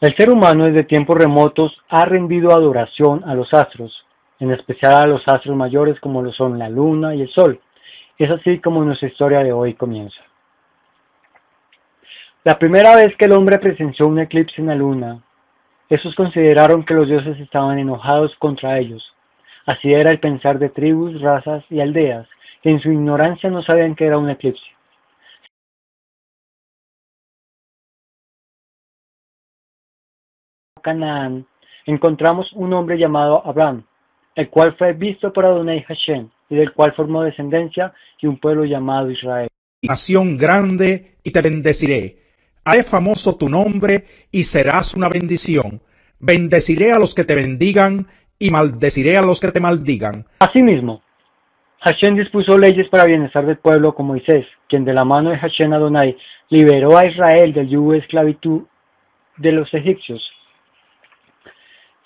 El ser humano desde tiempos remotos ha rendido adoración a los astros, en especial a los astros mayores como lo son la luna y el sol. Es así como nuestra historia de hoy comienza. La primera vez que el hombre presenció un eclipse en la luna, esos consideraron que los dioses estaban enojados contra ellos. Así era el pensar de tribus, razas y aldeas, que en su ignorancia no sabían que era un eclipse. En Canaán encontramos un hombre llamado Abraham, el cual fue visto por Adonai Hashem, y del cual formó descendencia y un pueblo llamado Israel. Nación grande, y te bendeciré. Haré famoso tu nombre, y serás una bendición. Bendeciré a los que te bendigan, y maldeciré a los que te maldigan. Asimismo, Hashem dispuso leyes para bienestar del pueblo con Moisés, quien de la mano de Hashem Adonai liberó a Israel del yugo de esclavitud de los egipcios.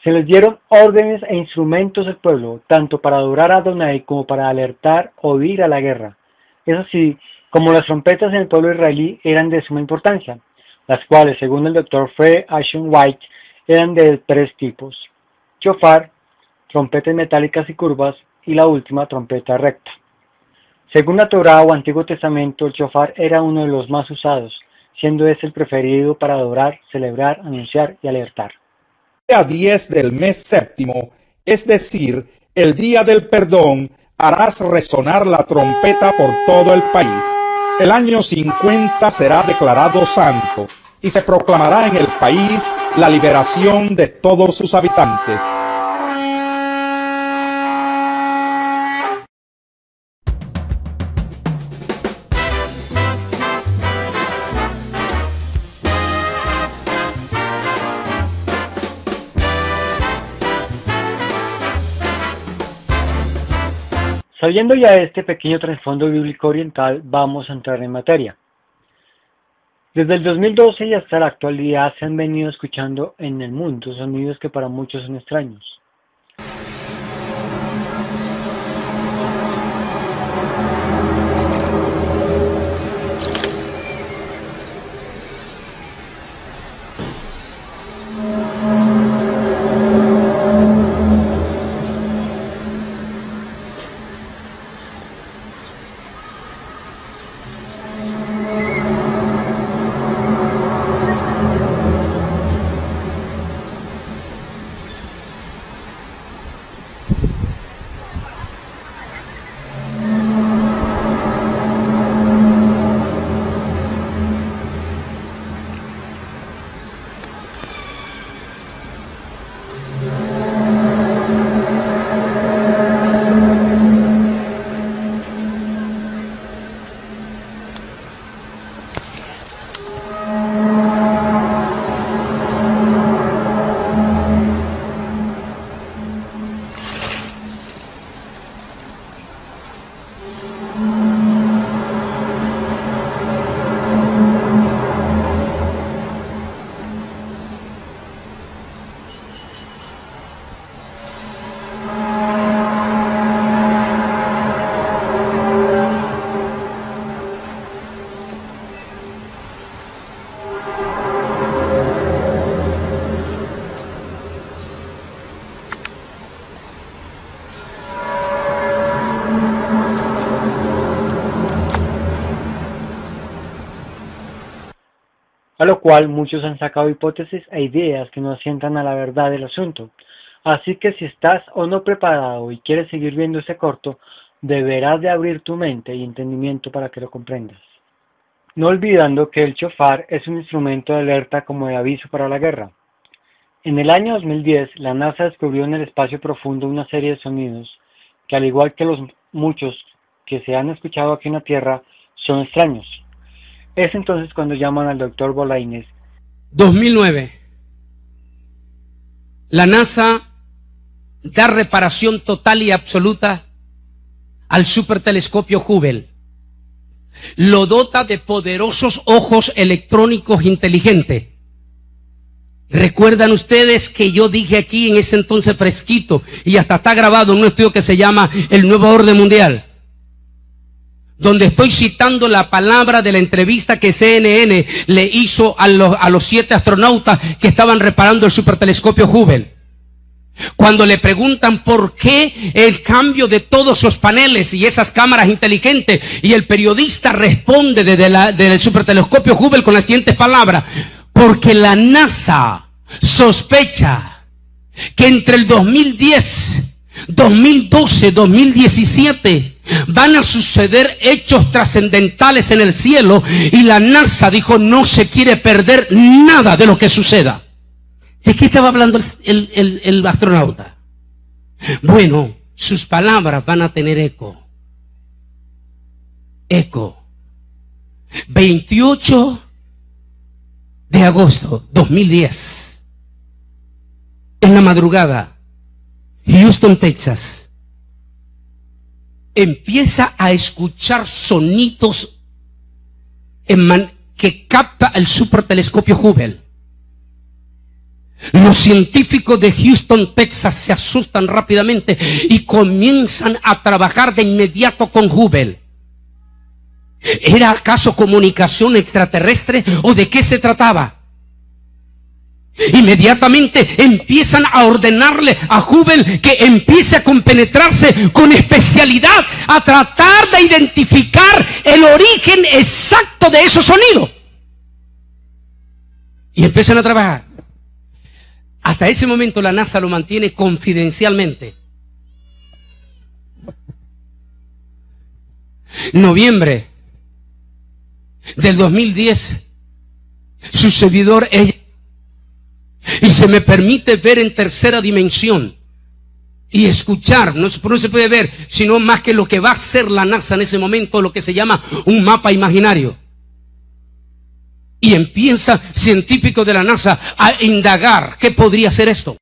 Se les dieron órdenes e instrumentos al pueblo, tanto para adorar a Adonai como para alertar o ir a la guerra. Es así como las trompetas en el pueblo israelí eran de suma importancia, las cuales, según el Dr. Fred Ashton White, eran de 3 tipos: shofar, trompetas metálicas y curvas, y la última, trompeta recta. Según la Torá o Antiguo Testamento, el shofar era uno de los más usados, siendo ese el preferido para adorar, celebrar, anunciar y alertar. A 10 del mes séptimo, es decir, el día del perdón, harás resonar la trompeta por todo el país. El año 50 será declarado santo, y se proclamará en el país la liberación de todos sus habitantes. Sabiendo ya este pequeño trasfondo bíblico oriental, vamos a entrar en materia. Desde el 2012 y hasta la actualidad se han venido escuchando en el mundo sonidos que para muchos son extraños. A lo cual muchos han sacado hipótesis e ideas que no asientan a la verdad del asunto. Así que si estás o no preparado y quieres seguir viendo este corto, deberás de abrir tu mente y entendimiento para que lo comprendas. No olvidando que el shofar es un instrumento de alerta como de aviso para la guerra. En el año 2010, la NASA descubrió en el espacio profundo una serie de sonidos que, al igual que los muchos que se han escuchado aquí en la Tierra, son extraños. Es entonces cuando llaman al Dr. Bolaines. 2009. La NASA da reparación total y absoluta al supertelescopio Hubble. Lo dota de poderosos ojos electrónicos inteligentes. ¿Recuerdan ustedes que yo dije aquí en ese entonces fresquito, y hasta está grabado en un estudio que se llama El Nuevo Orden Mundial? donde estoy citando la palabra de la entrevista que CNN le hizo a los 7 astronautas que estaban reparando el supertelescopio Hubble. Cuando le preguntan por qué el cambio de todos esos paneles y esas cámaras inteligentes, y el periodista responde del supertelescopio Hubble con las siguientes palabras: porque la NASA sospecha que entre el 2010, 2012, 2017 van a suceder hechos trascendentales en el cielo, y la NASA dijo no se quiere perder nada de lo que suceda. ¿De qué estaba hablando el astronauta? Bueno, sus palabras van a tener eco. Eco. 28 de agosto 2010. En la madrugada, Houston, Texas, empieza a escuchar sonidos que capta el supertelescopio Hubble. Los científicos de Houston, Texas se asustan rápidamente y comienzan a trabajar de inmediato con Hubble. ¿Era acaso comunicación extraterrestre o de qué se trataba? Inmediatamente empiezan a ordenarle a Hubble que empiece a compenetrarse con especialidad a tratar de identificar el origen exacto de esos sonidos. Y empiezan a trabajar. Hasta ese momento la NASA lo mantiene confidencialmente. Noviembre del 2010, su servidor y se me permite ver en tercera dimensión y escuchar, no se puede ver, sino más que lo que va a hacer la NASA en ese momento, lo que se llama un mapa imaginario. Y empieza científico de la NASA a indagar qué podría ser esto.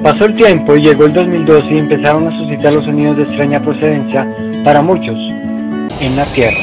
Pasó el tiempo y llegó el 2012 y empezaron a suscitar los sonidos de extraña procedencia para muchos en la Tierra.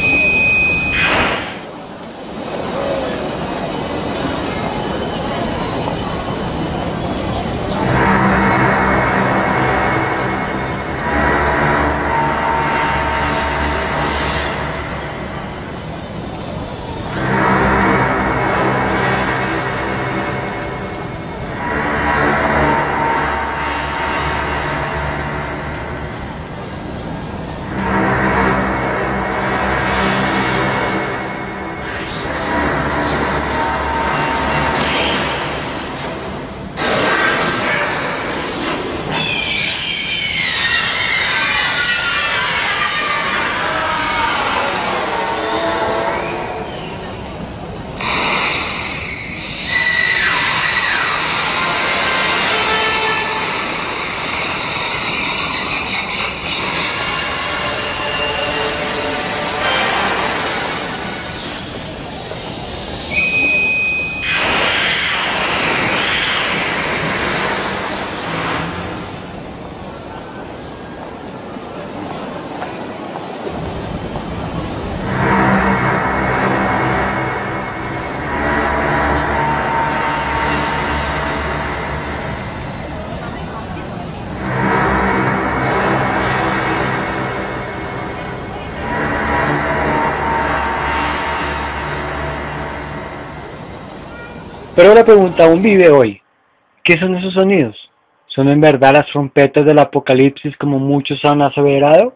Pero la pregunta aún vive hoy. ¿Qué son esos sonidos? ¿Son en verdad las trompetas del Apocalipsis como muchos han aseverado?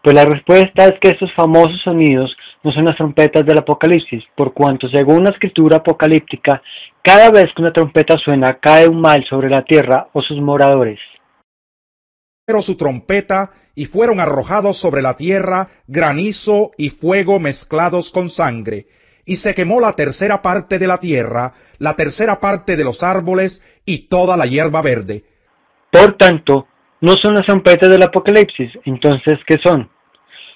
Pues la respuesta es que estos famosos sonidos no son las trompetas del Apocalipsis, por cuanto según la escritura apocalíptica, cada vez que una trompeta suena cae un mal sobre la tierra o sus moradores. Pero su trompeta y fueron arrojados sobre la tierra granizo y fuego mezclados con sangre. Y se quemó la tercera parte de la tierra, la tercera parte de los árboles y toda la hierba verde. Por tanto, no son las trompetas del Apocalipsis. Entonces, ¿qué son?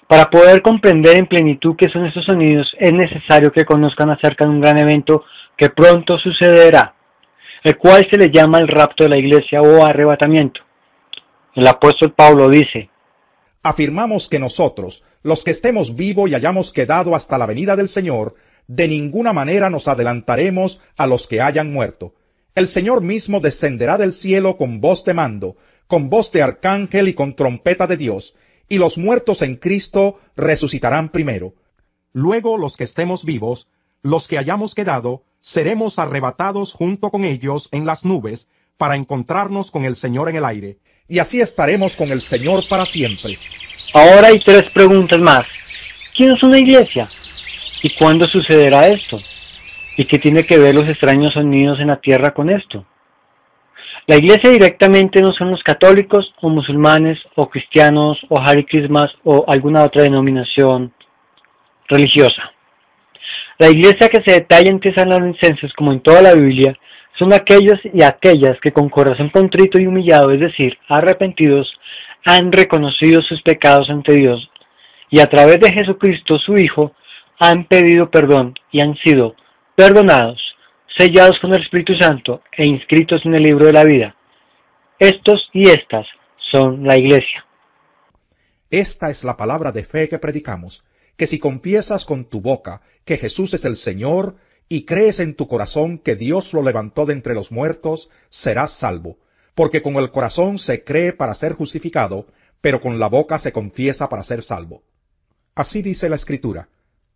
Para poder comprender en plenitud qué son esos sonidos, es necesario que conozcan acerca de un gran evento que pronto sucederá, el cual se le llama el rapto de la iglesia o arrebatamiento. El apóstol Pablo dice: afirmamos que nosotros, los que estemos vivos y hayamos quedado hasta la venida del Señor, de ninguna manera nos adelantaremos a los que hayan muerto. El Señor mismo descenderá del cielo con voz de mando, con voz de arcángel y con trompeta de Dios, y los muertos en Cristo resucitarán primero. Luego los que estemos vivos, los que hayamos quedado, seremos arrebatados junto con ellos en las nubes, para encontrarnos con el Señor en el aire, y así estaremos con el Señor para siempre. Ahora hay 3 preguntas más. ¿Quién es una iglesia? ¿Y cuándo sucederá esto? ¿Y qué tiene que ver los extraños sonidos en la tierra con esto? La iglesia directamente no son los católicos o musulmanes o cristianos o Hare Krishnas o alguna otra denominación religiosa. La iglesia que se detalla en Tesalonicenses, como en toda la Biblia, son aquellos y aquellas que con corazón contrito y humillado, es decir, arrepentidos, han reconocido sus pecados ante Dios y a través de Jesucristo su Hijo han pedido perdón y han sido perdonados, sellados con el Espíritu Santo e inscritos en el libro de la vida. Estos y estas son la iglesia. Esta es la palabra de fe que predicamos, que si confiesas con tu boca que Jesús es el Señor y crees en tu corazón que Dios lo levantó de entre los muertos, serás salvo, porque con el corazón se cree para ser justificado, pero con la boca se confiesa para ser salvo. Así dice la Escritura: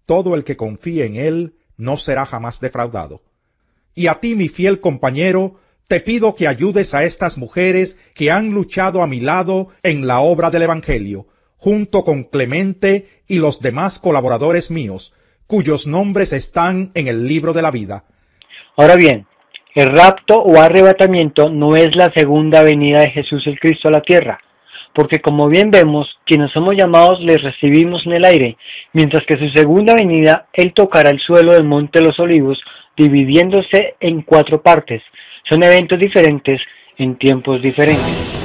todo el que confíe en Él no será jamás defraudado. Y a ti, mi fiel compañero, te pido que ayudes a estas mujeres que han luchado a mi lado en la obra del Evangelio, junto con Clemente y los demás colaboradores míos, cuyos nombres están en el libro de la vida. Ahora bien, el rapto o arrebatamiento no es la segunda venida de Jesús el Cristo a la tierra, porque como bien vemos, quienes somos llamados les recibimos en el aire, mientras que su segunda venida, Él tocará el suelo del Monte de los Olivos, dividiéndose en 4 partes. Son eventos diferentes en tiempos diferentes.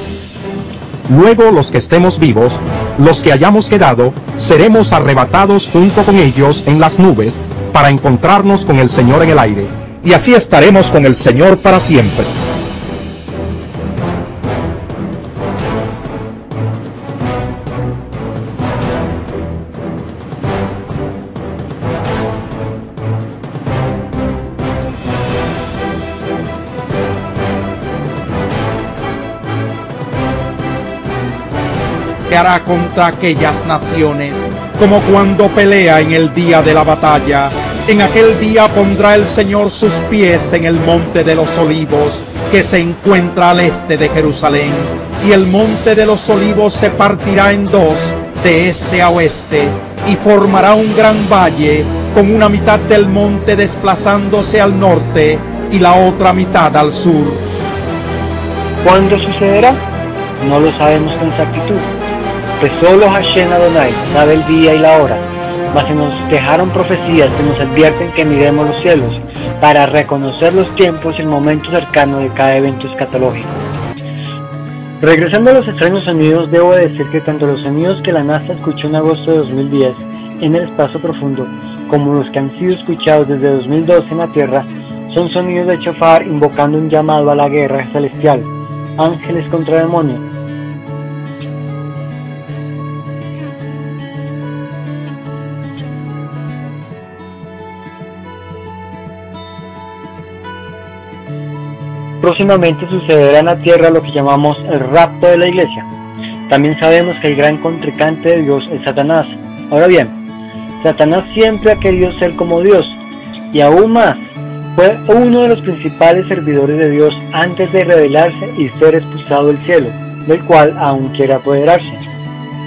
Luego los que estemos vivos, los que hayamos quedado, seremos arrebatados junto con ellos en las nubes, para encontrarnos con el Señor en el aire, y así estaremos con el Señor para siempre. Que hará contra aquellas naciones, como cuando pelea en el día de la batalla. En aquel día pondrá el Señor sus pies en el monte de los olivos, que se encuentra al este de Jerusalén, y el monte de los olivos se partirá en 2, de este a oeste, y formará un gran valle, con una mitad del monte desplazándose al norte, y la otra mitad al sur. ¿Cuándo sucederá? No lo sabemos con exactitud, pues solo Hashem Adonai sabe el día y la hora, mas se nos dejaron profecías que nos advierten que miremos los cielos para reconocer los tiempos y el momento cercano de cada evento escatológico. Regresando a los extraños sonidos, debo decir que tanto los sonidos que la NASA escuchó en agosto de 2010 en el espacio profundo, como los que han sido escuchados desde 2012 en la Tierra, son sonidos de chofar invocando un llamado a la guerra celestial, ángeles contra demonios. Próximamente sucederá en la tierra lo que llamamos el rapto de la iglesia. También sabemos que el gran contrincante de Dios es Satanás. Ahora bien, Satanás siempre ha querido ser como Dios, y aún más, fue uno de los principales servidores de Dios antes de rebelarse y ser expulsado del cielo, del cual aún quiere apoderarse.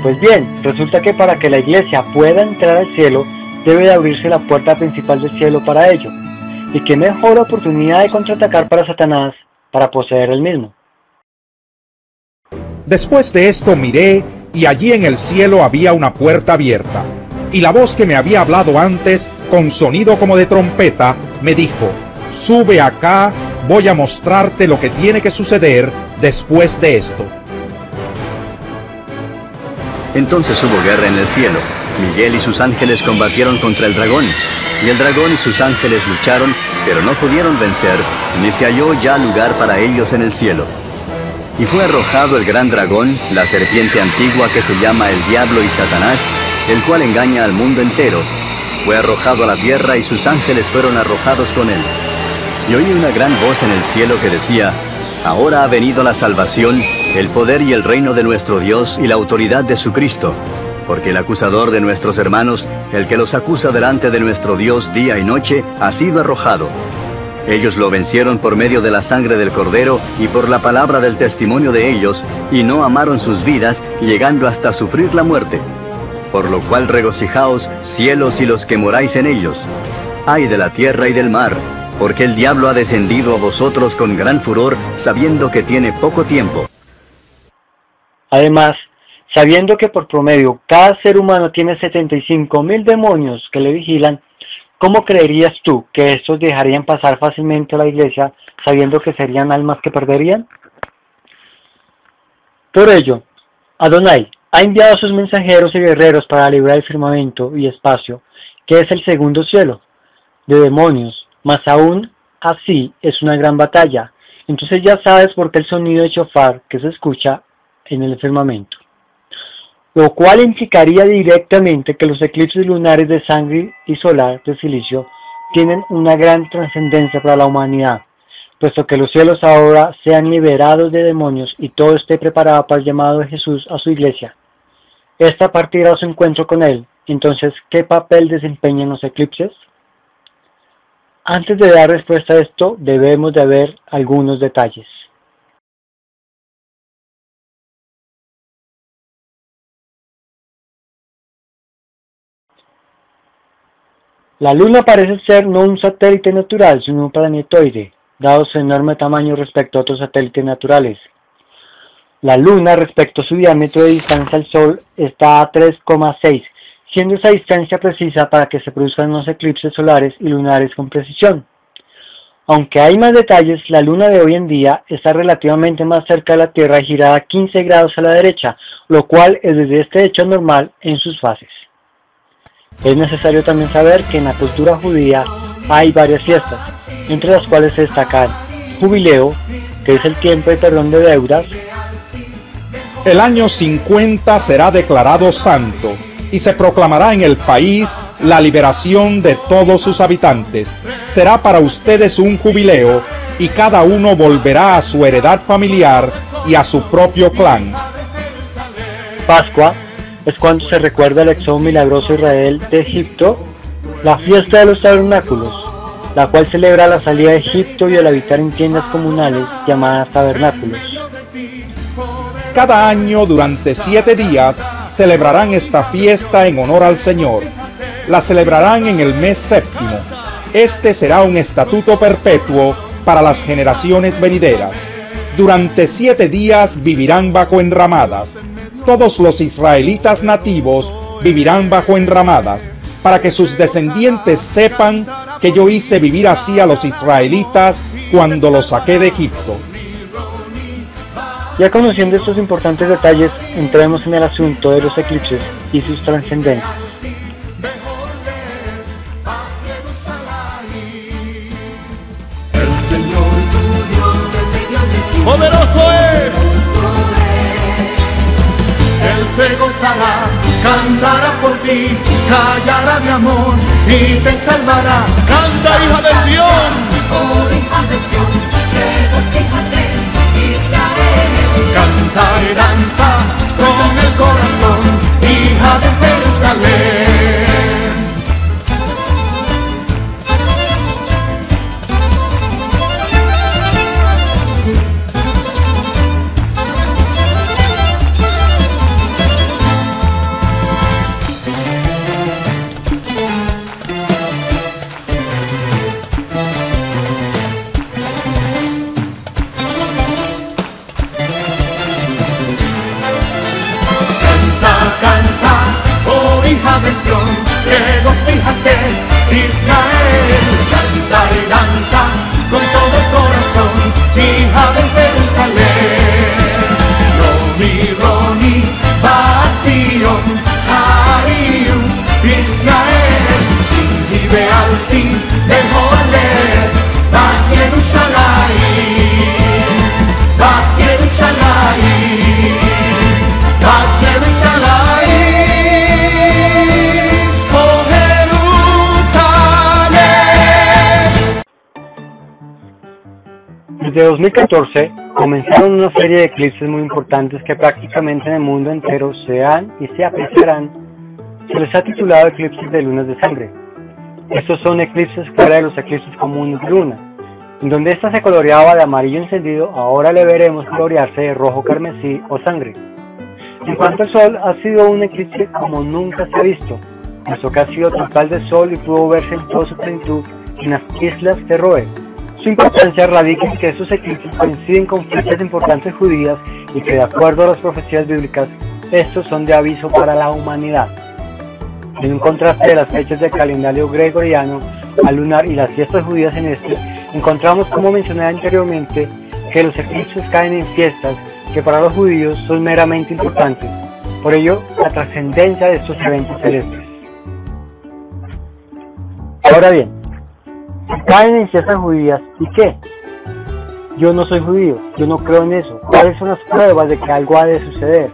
Pues bien, resulta que para que la iglesia pueda entrar al cielo, debe de abrirse la puerta principal del cielo para ello. Y qué mejor oportunidad de contraatacar para Satanás para poseer el mismo. Después de esto miré, y allí en el cielo había una puerta abierta, y la voz que me había hablado antes, con sonido como de trompeta, me dijo: sube acá, voy a mostrarte lo que tiene que suceder después de esto. Entonces hubo guerra en el cielo. Miguel y sus ángeles combatieron contra el dragón, y el dragón y sus ángeles lucharon, pero no pudieron vencer, ni se halló ya lugar para ellos en el cielo. Y fue arrojado el gran dragón, la serpiente antigua que se llama el diablo y Satanás, el cual engaña al mundo entero. Fue arrojado a la tierra y sus ángeles fueron arrojados con él. Y oí una gran voz en el cielo que decía: Ahora ha venido la salvación, el poder y el reino de nuestro Dios y la autoridad de su Cristo. Porque el acusador de nuestros hermanos, el que los acusa delante de nuestro Dios día y noche, ha sido arrojado. Ellos lo vencieron por medio de la sangre del Cordero y por la palabra del testimonio de ellos, y no amaron sus vidas, llegando hasta sufrir la muerte. Por lo cual regocijaos, cielos y los que moráis en ellos. Ay de la tierra y del mar, porque el diablo ha descendido a vosotros con gran furor, sabiendo que tiene poco tiempo. Además, sabiendo que por promedio cada ser humano tiene 75.000 demonios que le vigilan, ¿cómo creerías tú que estos dejarían pasar fácilmente a la iglesia sabiendo que serían almas que perderían? Por ello, Adonai ha enviado a sus mensajeros y guerreros para librar el firmamento y espacio, que es el segundo cielo, de demonios, mas aún así es una gran batalla. Entonces ya sabes por qué el sonido de shofar que se escucha en el firmamento, lo cual implicaría directamente que los eclipses lunares de sangre y solar de silicio tienen una gran trascendencia para la humanidad, puesto que los cielos ahora sean liberados de demonios y todo esté preparado para el llamado de Jesús a su iglesia. Esta partirá a su encuentro con él. Entonces, ¿qué papel desempeñan los eclipses? Antes de dar respuesta a esto, debemos de ver algunos detalles. La Luna parece ser no un satélite natural, sino un planetoide, dado su enorme tamaño respecto a otros satélites naturales. La Luna, respecto a su diámetro de distancia al Sol, está a 3,6, siendo esa distancia precisa para que se produzcan los eclipses solares y lunares con precisión. Aunque hay más detalles, la Luna de hoy en día está relativamente más cerca de la Tierra y girada 15 grados a la derecha, lo cual es desde este hecho normal en sus fases. Es necesario también saber que en la cultura judía hay varias fiestas, entre las cuales se destacan Jubileo, que es el tiempo de perdón de deudas. El año 50 será declarado santo y se proclamará en el país la liberación de todos sus habitantes. Será para ustedes un jubileo y cada uno volverá a su heredad familiar y a su propio clan. Pascua es cuando se recuerda el éxodo milagroso de Israel de Egipto, la fiesta de los tabernáculos, la cual celebra la salida de Egipto y el habitar en tiendas comunales llamadas tabernáculos. Cada año durante 7 días celebrarán esta fiesta en honor al Señor. La celebrarán en el mes séptimo. Este será un estatuto perpetuo para las generaciones venideras. Durante 7 días vivirán bajo enramadas. Todos los israelitas nativos vivirán bajo enramadas, para que sus descendientes sepan que yo hice vivir así a los israelitas cuando los saqué de Egipto. Ya conociendo estos importantes detalles, entremos en el asunto de los eclipses y sus trascendencias. Poderoso es, Él se gozará, cantará por ti, callará de amor y te salvará. Canta, hija de Sión, oh hija de Sión, regocíjate, Israel. Canta y danza con el corazón, hija de Jerusalén. Desde 2014 comenzaron una serie de eclipses muy importantes que prácticamente en el mundo entero se dan y se apreciarán. Se les ha titulado eclipses de lunas de sangre. Estos son eclipses fuera de los eclipses comunes de luna. En donde ésta se coloreaba de amarillo encendido, ahora le veremos colorearse de rojo carmesí o sangre. En cuanto al Sol, ha sido un eclipse como nunca se ha visto, puesto que ha sido total de Sol y pudo verse en toda su plenitud en las Islas Feroe. Su importancia radica en que estos eclipses coinciden con fechas importantes judías y que, de acuerdo a las profecías bíblicas, estos son de aviso para la humanidad. En un contraste de las fechas del calendario gregoriano al lunar y las fiestas judías en este, encontramos, como mencioné anteriormente, que los eclipses caen en fiestas que para los judíos son meramente importantes. Por ello, la trascendencia de estos eventos celestes. Ahora bien, si caen en fiestas judías, ¿y qué? Yo no soy judío, yo no creo en eso. ¿Cuáles son las pruebas de que algo ha de suceder?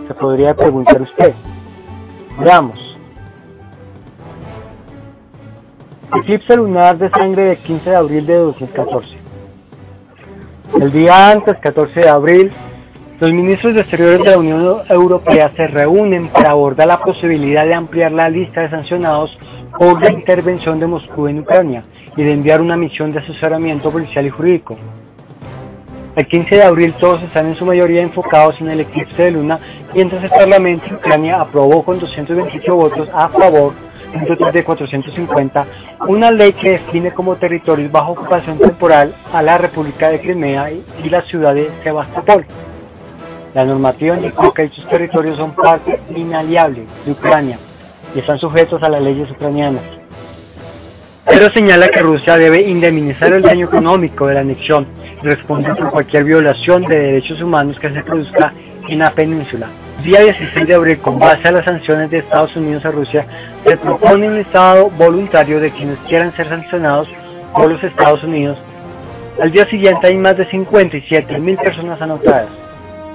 Se podría preguntar usted. Veamos. Eclipse lunar de sangre del 15 de abril de 2014. El día antes, 14 de abril, los ministros de Exteriores de la Unión Europea se reúnen para abordar la posibilidad de ampliar la lista de sancionados por la intervención de Moscú en Ucrania y de enviar una misión de asesoramiento policial y jurídico. El 15 de abril todos están en su mayoría enfocados en el eclipse de luna, mientras el Parlamento de Ucrania aprobó con 228 votos a favor, un total de 450, una ley que define como territorios bajo ocupación temporal a la República de Crimea y la ciudad de Sebastopol. La normativa indicó que dichos territorios son parte inaliable de Ucrania y están sujetos a las leyes ucranianas. Pero señala que Rusia debe indemnizar el daño económico de la anexión y responder por cualquier violación de derechos humanos que se produzca en la península. El día 16 de abril, con base a las sanciones de Estados Unidos a Rusia, se propone un listado voluntario de quienes quieran ser sancionados por los Estados Unidos. Al día siguiente hay más de 57.000 personas anotadas.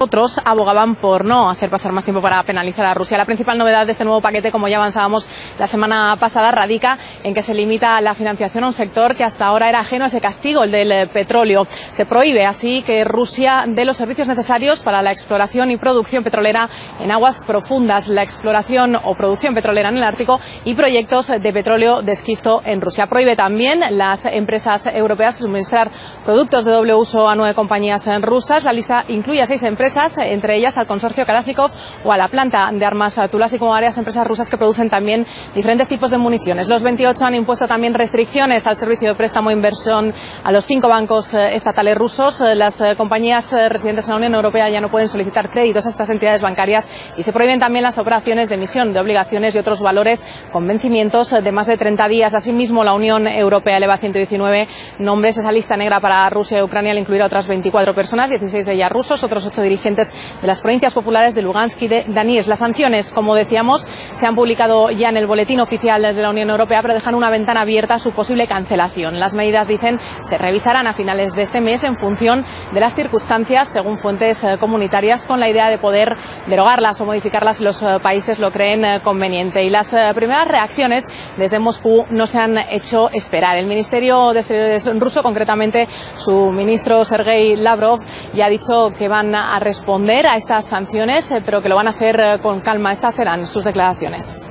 Otros abogaban por no hacer pasar más tiempo para penalizar a Rusia. La principal novedad de este nuevo paquete, como ya avanzábamos la semana pasada, radica en que se limita la financiación a un sector que hasta ahora era ajeno a ese castigo, el del petróleo. Se prohíbe así que Rusia dé los servicios necesarios para la exploración y producción petrolera en aguas profundas, la exploración o producción petrolera en el Ártico y proyectos de petróleo de esquisto en Rusia. Prohíbe también las empresas europeas suministrar productos de doble uso a 9 compañías rusas. La lista incluye a 6 empresas, entre ellas al consorcio Kalashnikov o a la planta de armas Tula, así como varias empresas rusas que producen también diferentes tipos de municiones. Los 28 han impuesto también restricciones al servicio de préstamo e inversión a los 5 bancos estatales rusos. Las compañías residentes en la Unión Europea ya no pueden solicitar créditos a estas entidades bancarias y se prohíben también las operaciones de emisión de obligaciones y otros valores con vencimientos de más de 30 días. Asimismo, la Unión Europea eleva a 119 nombres. Esa lista negra para Rusia y Ucrania al incluir a otras 24 personas, 16 de ellas rusos, otros 8 dirigentes de las provincias populares de Lugansk y de Donetsk. Las sanciones, como decíamos, se han publicado ya en el boletín oficial de la Unión Europea, pero dejan una ventana abierta a su posible cancelación. Las medidas, dicen, se revisarán a finales de este mes en función de las circunstancias, según fuentes comunitarias, con la idea de poder derogarlas o modificarlas si los países lo creen conveniente. Y las primeras reacciones desde Moscú no se han hecho esperar. El Ministerio de Exteriores ruso, concretamente su ministro Sergei Lavrov, ya ha dicho que van a responder a estas sanciones, pero que lo van a hacer con calma. Estas serán sus declaraciones.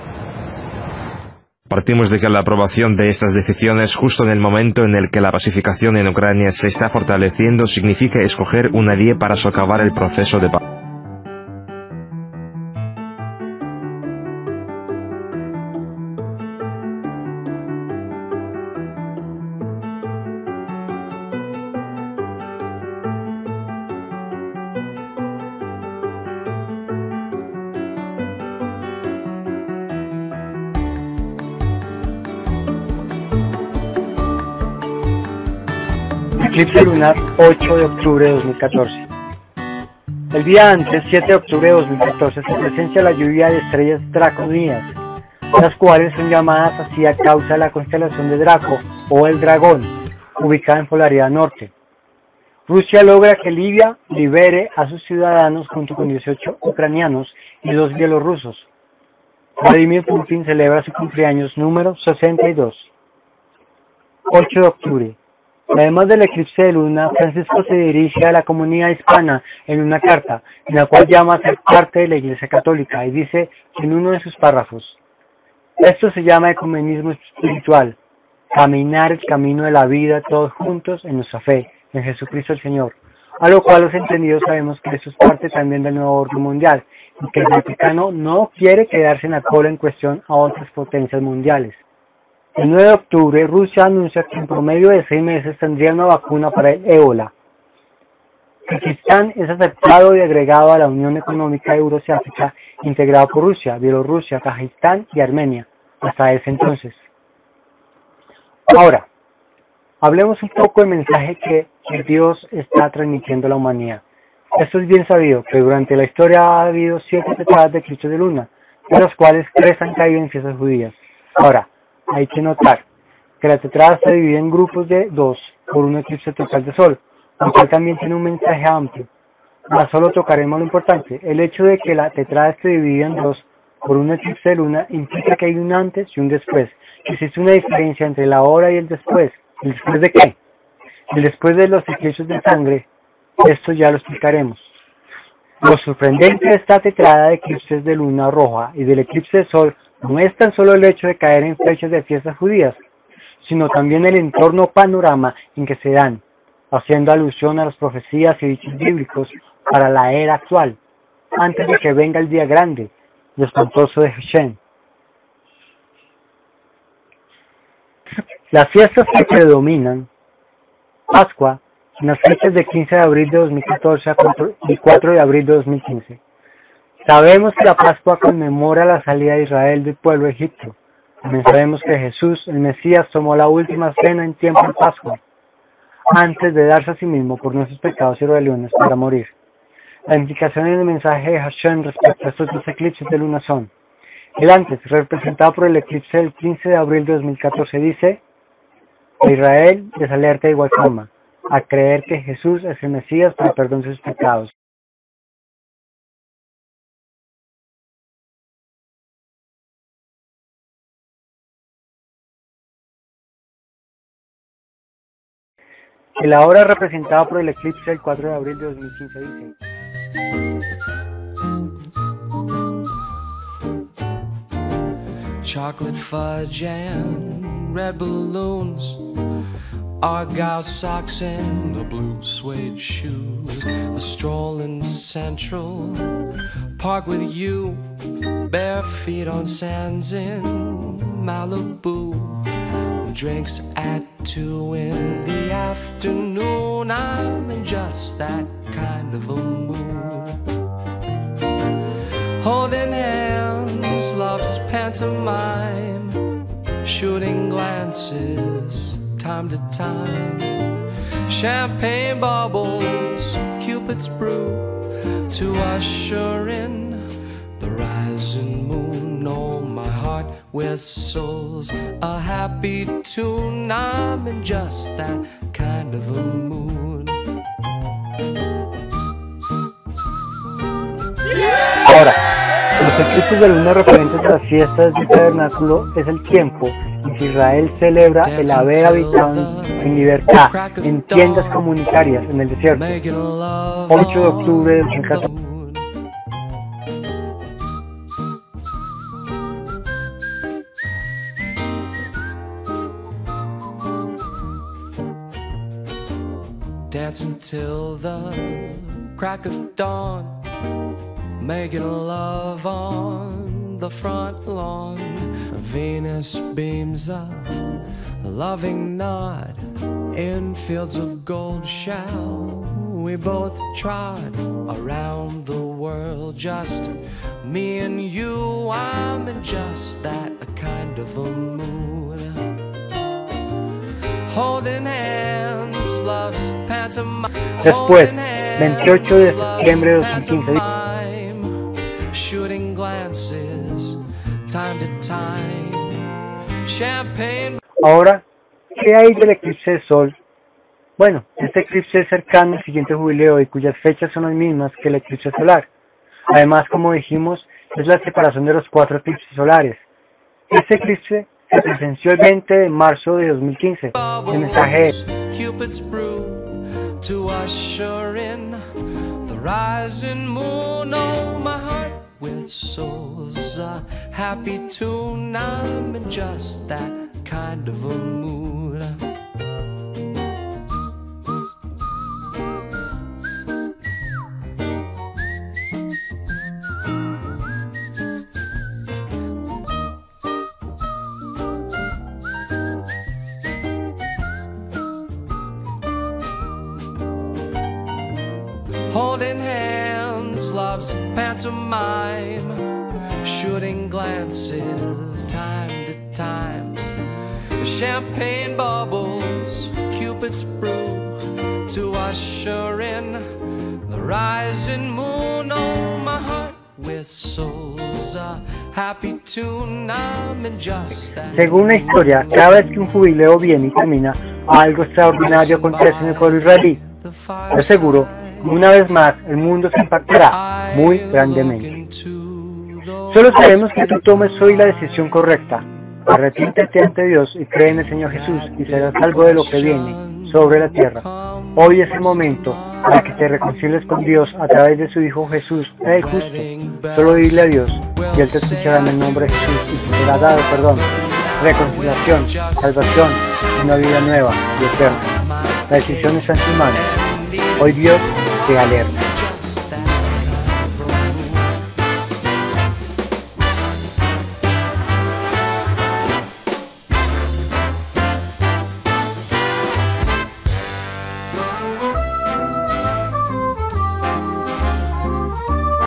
Partimos de que la aprobación de estas decisiones justo en el momento en el que la pacificación en Ucrania se está fortaleciendo significa escoger una vía para socavar el proceso de paz. Eclipse lunar 8 de octubre de 2014. El día antes, 7 de octubre de 2014, se presencia la lluvia de estrellas draconianas, las cuales son llamadas así a causa de la constelación de Draco o el dragón, ubicada en polaridad norte. Rusia logra que Libia libere a sus ciudadanos junto con 18 ucranianos y 2 bielorrusos. Vladimir Putin celebra su cumpleaños número 62. 8 de octubre. Además del eclipse de luna, Francisco se dirige a la comunidad hispana en una carta, en la cual llama a ser parte de la Iglesia Católica y dice en uno de sus párrafos: esto se llama ecumenismo espiritual, caminar el camino de la vida todos juntos en nuestra fe, en Jesucristo el Señor, a lo cual los entendidos sabemos que eso es parte también del nuevo orden mundial, y que el Vaticano no quiere quedarse en la cola en cuestión a otras potencias mundiales. El 9 de octubre, Rusia anuncia que en promedio de 6 meses tendría una vacuna para el ébola. Kirguistán es aceptado y agregado a la Unión Económica Euroasiática integrada por Rusia, Bielorrusia, Kazajistán y Armenia, hasta ese entonces. Ahora, hablemos un poco del mensaje que Dios está transmitiendo a la humanidad. Esto es bien sabido, que durante la historia ha habido 7 tetradas de eclipses de luna, de las cuales 3 han caído en fiestas judías. Ahora, hay que notar que la tetrada se divide en grupos de 2 por un eclipse total de sol, lo cual también tiene un mensaje amplio. Mas solo tocaremos lo importante. El hecho de que la tetrada esté dividida en 2 por un eclipse de luna implica que hay un antes y un después, que existe una diferencia entre la hora y el después. ¿El después de qué? El después de los eclipses de sangre. Esto ya lo explicaremos. Lo sorprendente de esta tetrada de eclipses de luna roja y del eclipse de sol no es tan solo el hecho de caer en fechas de fiestas judías, sino también el entorno panorama en que se dan, haciendo alusión a las profecías y dichos bíblicos para la era actual, antes de que venga el día grande y espantoso de Hashem. Las fiestas que predominan, Pascua, en las fechas de 15 de abril de 2014 y 4 de abril de 2015. Sabemos que la Pascua conmemora la salida de Israel del pueblo de Egipto. También sabemos que Jesús, el Mesías, tomó la última cena en tiempo de Pascua, antes de darse a sí mismo por nuestros pecados y rebeliones para morir. La implicación en el mensaje de Hashem respecto a estos 2 eclipses de luna son: el antes, representado por el eclipse del 15 de abril de 2014, dice: a Israel les alerta de igual forma a creer que Jesús es el Mesías para el perdón de sus pecados. El ahora representado por el eclipse del 4 de abril de 2015 dice: chocolate fudge and red balloons, argyle socks and a blue suede shoes, a stroll in Central Park with you, bare feet on sands in Malibu, drinks at 2 in the afternoon. I'm in just that kind of a mood. Holding hands, love's pantomime, shooting glances time to time, champagne bubbles, Cupid's brew, to usher in the rising moon. Oh, my heart whistles a happy tune. I'm in just that kind of a mood. Ahora, los eclipses de luna referentes a las fiestas del tabernáculo es el tiempo en que Israel celebra el haber habitado en libertad en tiendas comunitarias en el desierto. 8 de octubre de 2014. Dancing till the crack of dawn, making love on the front lawn. Venus beams a loving nod in fields of gold shell. We both trod around the world, just me and you. I'm in just that kind of a mood. Holding hands, love's pantomime. Después, 28 de septiembre de 2015. Shooting glances, time to time, champagne. Ahora, ¿qué hay del eclipse de sol? Bueno, este eclipse es cercano al siguiente jubileo y cuyas fechas son las mismas que el eclipse solar. Además, como dijimos, es la separación de los 4 eclipses solares. Este eclipse se presenció el 20 de marzo de 2015. El mensaje es: Cupid's brew to usher in the rising moon. Oh, my heart whistles a happy tune. I'm in just that kind of a mood. Holding hands, love's pantomime, shooting glances time to time. Champagne bubbles, Cupid's brew to usher in the rising moon. Oh, my heart whistles a happy tune. I'm in just that. Según la historia, cada vez que un jubileo viene y termina, algo extraordinario acontece en el pueblo israelí. Lo seguro, una vez más, el mundo se impactará muy grandemente. Solo sabemos que tú tomes hoy la decisión correcta. Arrepiéntete ante Dios y cree en el Señor Jesús y serás salvo de lo que viene sobre la tierra. Hoy es el momento para que te reconcilies con Dios a través de su Hijo Jesús, el justo. Solo dile a Dios y Él te escuchará en el nombre de Jesús y te será dado perdón, reconciliación, salvación, una vida nueva y eterna. La decisión está en tus manos. Hoy Dios te alerta.